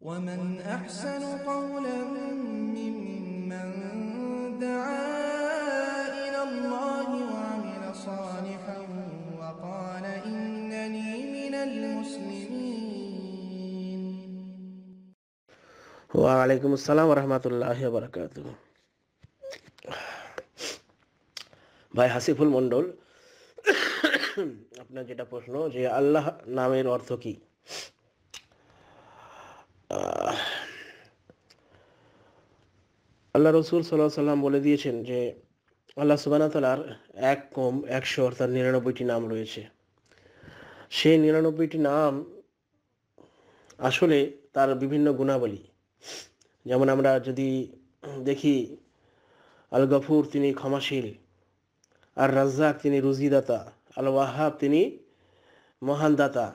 ومن أحسن قولا ممن دعا إلى الله وعمل صالحا وقال إنني من المسلمين. ওয়ালাইকুম আসসালাম রহমতুল্লাহ বারাকাতু। ভাই হাসিফুল মন্ডল, আপনার যেটা প্রশ্ন যে আল্লাহ নামের অর্থ কি, আল্লাহ রসুল সাল্লাল্লাহু আলাইহি সাল্লাম বলে দিয়েছেন যে আল্লাহ সুবহানাহু ওয়া তাআলার 1 অর্থাৎ 99টি নাম রয়েছে। সেই 99টি নাম আসলে তার বিভিন্ন গুণাবলী। যেমন আমরা যদি দেখি, আল গফুর তিনি ক্ষমাশীল, আর রাজ্জাক তিনি রুজিদাতা, আল ওয়াহাব তিনি মহান দাতা।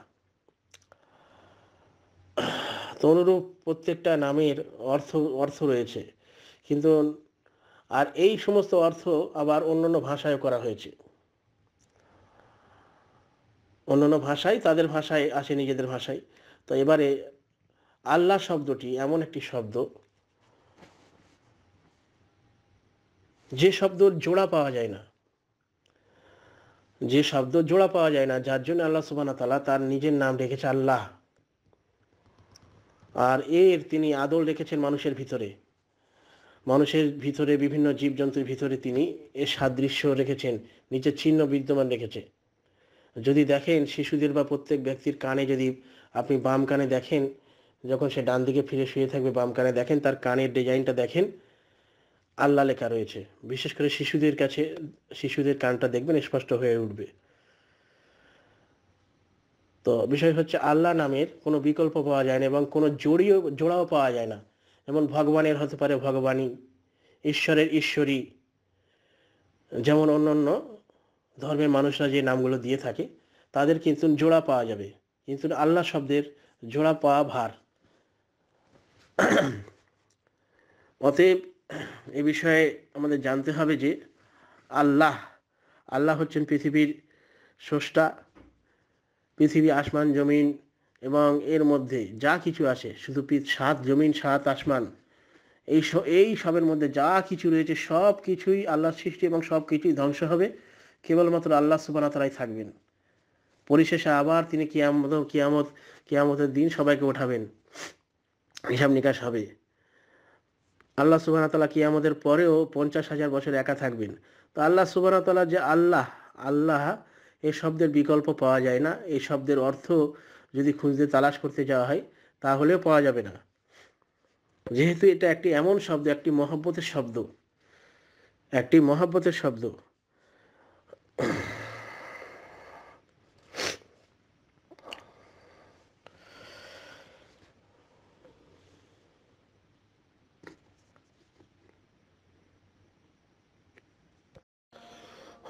তো অনুরূপ প্রত্যেকটা নামের অর্থ রয়েছে, কিন্তু আর এই সমস্ত অর্থ আবার অন্যান্য ভাষায় করা হয়েছে। অন্যান্য ভাষায় তাদের ভাষায় আসে, নিজেদের ভাষায়। তো এবারে আল্লাহ শব্দটি এমন একটি শব্দ, যে শব্দর জোড়া পাওয়া যায় না, যার জন্য আল্লাহ সুবহানাহু ওয়া তাআলা তার নিজের নাম রেখেছে আল্লাহ। আর তিনি আদল রেখেছেন মানুষের ভিতরে বিভিন্ন জীবজন্তুর ভিতরে তিনি এর সাদৃশ্য রেখেছেন, নিচের চিহ্ন বিদ্যমান রেখেছে। যদি দেখেন শিশুদের বা প্রত্যেক ব্যক্তির কানে, যদি আপনি বাম কানে দেখেন, যখন সে ডান দিকে ফিরে শুয়ে থাকবে, বাম কানে দেখেন, তার কানের ডিজাইনটা দেখেন, আল্লাহ লেখা রয়েছে। বিশেষ করে শিশুদের কানটা দেখবেন স্পষ্ট হয়ে উঠবে। তো বিষয় হচ্ছে, আল্লাহ নামের কোনো বিকল্প পাওয়া যায় না এবং কোনো জোড়াও পাওয়া যায় না। যেমন ভগবানের হতে পারে ভগবানী, ঈশ্বরের ঈশ্বরী, যেমন অন্যান্য ধর্মের মানুষরা যে নামগুলো দিয়ে থাকে তাদের কিন্তু জোড়া পাওয়া যাবে, কিন্তু আল্লাহ শব্দের জোড়া পাওয়া ভার। অতএব এ বিষয়ে আমাদের জানতে হবে যে আল্লাহ হচ্ছেন পৃথিবীর স্রষ্টা। পৃথিবী, আসমান, জমিন এবং এর মধ্যে যা কিছু আছে, শুধু 7 জমিন 7 আসমান, এই সবের মধ্যে যা কিছু রয়েছে সব কিছুই আল্লাহর সৃষ্টি এবং সব কিছুই ধ্বংস হবে। কেবলমাত্র আল্লাহ সুবহানাহু ওয়া তাআলাই থাকবেন। পরিশেষে আবার তিনি কিয়ামতের দিন সবাইকে ওঠাবেন, হিসাব নিকাশ হবে। আল্লাহ সুবহানাহু ওয়া তাআলা কিয়ামতের পরেও 50,000 বছর একা থাকবেন। তো আল্লাহ সুবহানাহু ওয়া তাআলা যে আল্লাহ, এই শব্দের বিকল্প পাওয়া যায় না। এই শব্দের অর্থ যদি খুঁজতে তালাশ করতে যাওয়া হয় তাহলেও পাওয়া যাবে না, যেহেতু এটা একটি এমন শব্দ, একটি মহব্বতের শব্দ।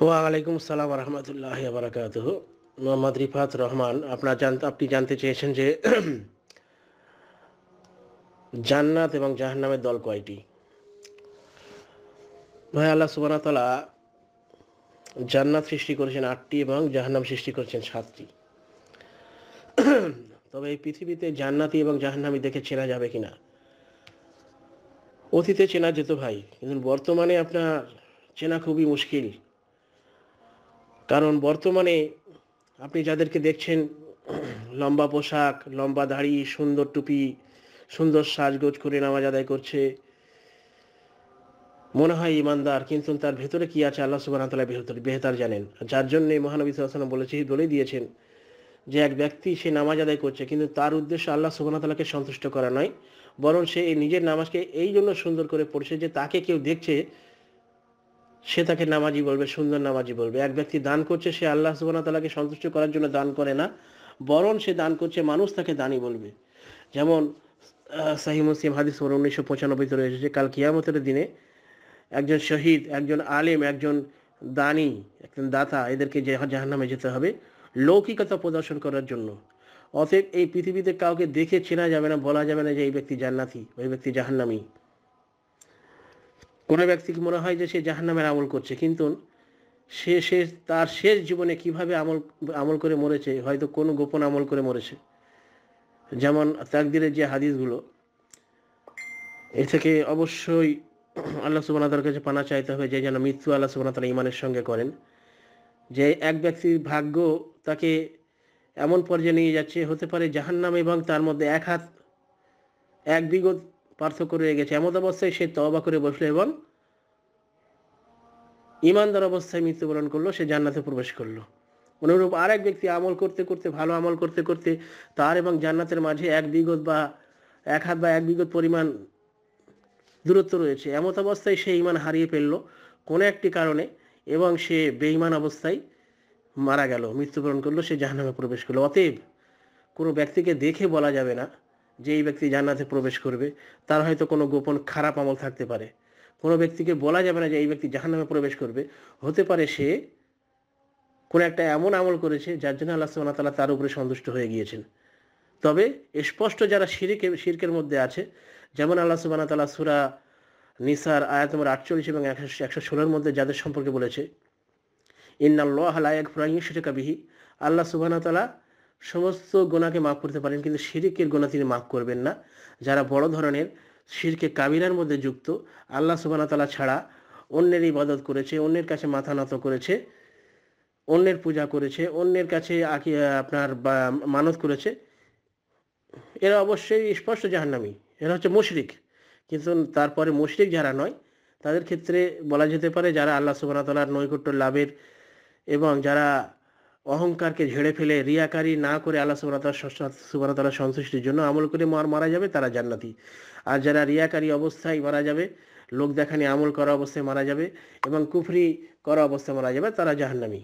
ওয়ালাইকুম আসসালাম রহমতুল্লাহ বারাকাতুহ। মোহাম্মদ রিফাত রহমান, আপনি জানতে চেয়েছেন যে জান্নাত এবং জাহান্নামের দল কয়টি। ভাই, আল্লাহ সুবহানাহু ওয়া তাআলা জান্নাত সৃষ্টি করেছেন 8টি এবং জাহান্নাম সৃষ্টি করেছেন 7টি। তবে এই পৃথিবীতে জান্নাতি এবং জাহান্নামী দেখে চেনা যাবে কিনা, অতীতে চেনা যেত ভাই, কিন্তু বর্তমানে আপনার চেনা খুবই মুশকিল। কারণ বর্তমানে আপনি যাদেরকে দেখছেন, লম্বা পোশাক, লম্বা দাড়ি, সুন্দর টুপি, সুন্দর সাজগোজ করে নামাজ আদায় করছে, মনে হয় ইমানদার, কিন্তু তার ভেতরে কি আছে আল্লাহ সুবহানাহু ওয়া তাআলা বেহতার জানেন। যার জন্য মহানবী সাল্লাল্লাহু আলাইহি ওয়াসাল্লাম বলে দিয়েছেন যে এক ব্যক্তি সে নামাজ আদায় করছে, কিন্তু তার উদ্দেশ্য আল্লাহ সুবহানাহু ওয়া তাআলাকে সন্তুষ্ট করা নয়, বরং সে নিজের নামাজকে এই জন্য সুন্দর করে পড়ছে যে তাকে কেউ দেখছে, সে তাকে নামাজি বলবে, সুন্দর নামাজি বলবে। এক ব্যক্তি দান করছে, সে আল্লাহ সুবহানাহু ওয়া তাআলাকে সন্তুষ্ট করার জন্য দান করে না, বরং সে দান করছে, মানুষ তাকে দানি বলবে। যেমন সহিহ মুসলিম হাদিস 1995 রয়েছে যে কাল কিয়ামতের দিনে একজন শহীদ, একজন আলেম, একজন দানি, একজন দাতা, এদেরকে জাহান্নামে যেতে হবে লৌকিকতা প্রদর্শন করার জন্য। অতএব এই পৃথিবীতে কাউকে দেখে চেনা যাবে না, বলা যাবে না যে এই ব্যক্তি জান্নাতি, ওই ব্যক্তি জাহান্নামী। কোনো ব্যক্তিকে মনে হয় যে সে জাহান্নামের আমল করছে, কিন্তু সে তার শেষ জীবনে কিভাবে আমল করে মরেছে, হয়তো কোনো গোপন আমল করে মরেছে। যেমন তাকদিরের যে হাদিসগুলো, এ থেকে অবশ্যই আল্লাহ সুবহানাহু ওয়া তাআলার কাছে পানা চাইতে হবে যে যেন মৃত্যু আল্লাহ সুবহানাহু ওয়া তাআলা ঈমানের সঙ্গে করেন। যে এক ব্যক্তির ভাগ্য তাকে এমন পর্যায়ে নিয়ে যাচ্ছে, হতে পারে জাহান্নাম এবং তার মধ্যে এক বিগত পার্থক্য রয়ে গেছে, এমন অবস্থায় সে তওবা করে বসলো এবং ঈমানদার অবস্থায় মৃত্যুবরণ করলো, সে জান্নাতে প্রবেশ করলো। অনুরূপ আর এক ব্যক্তি আমল করতে করতে, ভালো আমল করতে করতে তার এবং জান্নাতের মাঝে এক হাত বা এক বিগত পরিমাণ দূরত্ব রয়েছে, এমত অবস্থায় সে ঈমান হারিয়ে ফেলল কোনো একটি কারণে এবং সে বেঈমান অবস্থায় মারা গেল, মৃত্যুবরণ করলো, সে জাহান্নামে প্রবেশ করলো। অতএব কোনো ব্যক্তিকে দেখে বলা যাবে না যে এই ব্যক্তি জান্নাতে প্রবেশ করবে, তার হয়তো কোনো গোপন খারাপ আমল থাকতে পারে। কোনো ব্যক্তিকে বলা যাবে না যে এই ব্যক্তি জাহান্নামে প্রবেশ করবে, হতে পারে সে কোনো একটা এমন আমল করেছে যার জন্য আল্লাহ সুবহানাহু ওয়া তাআলা তার উপরে সন্তুষ্ট হয়ে গিয়েছেন। তবে স্পষ্ট যারা শিরকের মধ্যে আছে, যেমন আল্লাহ সুবহানাহু ওয়া তাআলা সূরা নিসার আয়াত নম্বর 48 এবং 116 মধ্যে যাদের সম্পর্কে বলেছে, ইন্নাল্লাহা লা ইয়াগফিরু আন ইউশরাকা বিহি, আল্লাহ সুবহানাহু ওয়া তাআলা সমস্ত গুনাহকে মাফ করতে পারেন, কিন্তু শিরকের গুনাহ তিনি মাফ করবেন না। যারা বড় ধরনের শিরকে কাবিরার মধ্যে যুক্ত, আল্লাহ সুবহানাহু ওয়া তাআলা ছাড়া অন্যের ইবাদত করেছে, অন্যের কাছে মাথা নত করেছে, অন্যের পূজা করেছে, অন্যের কাছে মানত করেছে, এরা অবশ্যই স্পষ্ট জাহান্নামী, এরা হচ্ছে মুশরিক। কিন্তু তারপরে মুশরিক যারা নয়, তাদের ক্ষেত্রে বলা যেতে পারে যারা আল্লাহ সুবহানাহু ওয়া তাআলার নৈকট্য লাভের এবং যারা অহংকারকে ঝেড়ে ফেলে রিয়াকারি না করে আল্লাহ সুবহানাহু ওয়া তাআলার সন্তুষ্টির জন্য আমল করে মারা যাবে, তারা জান্নাতি। আর যারা রিয়াকারি অবস্থায় মারা যাবে, লোক দেখানি আমল করা অবস্থায় মারা যাবে এবং কুফরি করা অবস্থায় মারা যাবে, তারা জাহান্নামী।